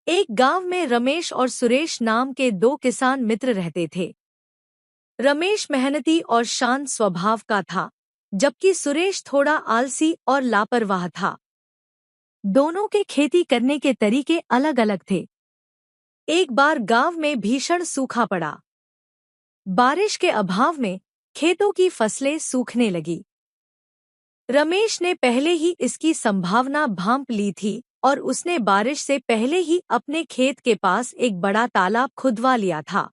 एक गांव में रमेश और सुरेश नाम के दो किसान मित्र रहते थे। रमेश मेहनती और शांत स्वभाव का था, जबकि सुरेश थोड़ा आलसी और लापरवाह था। दोनों के खेती करने के तरीके अलग-अलग थे। एक बार गांव में भीषण सूखा पड़ा। बारिश के अभाव में खेतों की फसलें सूखने लगी। रमेश ने पहले ही इसकी संभावना भांप ली थी और उसने बारिश से पहले ही अपने खेत के पास एक बड़ा तालाब खुदवा लिया था।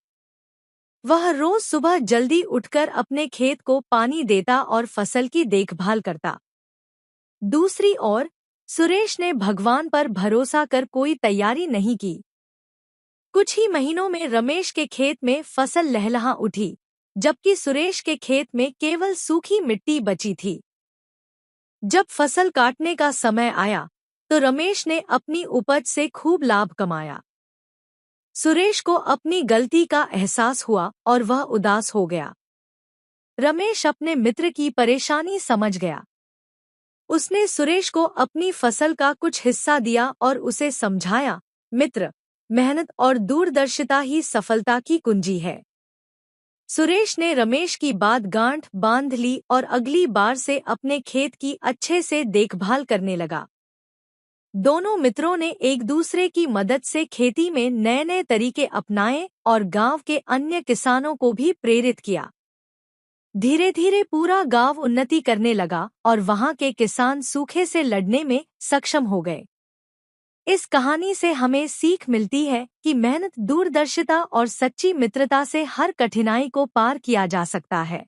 वह रोज सुबह जल्दी उठकर अपने खेत को पानी देता और फसल की देखभाल करता। दूसरी ओर सुरेश ने भगवान पर भरोसा कर कोई तैयारी नहीं की। कुछ ही महीनों में रमेश के खेत में फसल लहलहा उठी, जबकि सुरेश के खेत में केवल सूखी मिट्टी बची थी। जब फसल काटने का समय आया, तो रमेश ने अपनी उपज से खूब लाभ कमाया। सुरेश को अपनी गलती का एहसास हुआ और वह उदास हो गया। रमेश अपने मित्र की परेशानी समझ गया। उसने सुरेश को अपनी फसल का कुछ हिस्सा दिया और उसे समझाया, मित्र, मेहनत और दूरदर्शिता ही सफलता की कुंजी है। सुरेश ने रमेश की बात गांठ बांध ली और अगली बार से अपने खेत की अच्छे से देखभाल करने लगा। दोनों मित्रों ने एक दूसरे की मदद से खेती में नए-नए तरीके अपनाए और गांव के अन्य किसानों को भी प्रेरित किया। धीरे-धीरे पूरा गांव उन्नति करने लगा और वहां के किसान सूखे से लड़ने में सक्षम हो गए। इस कहानी से हमें सीख मिलती है कि मेहनत, दूरदर्शिता और सच्ची मित्रता से हर कठिनाई को पार किया जा सकता है।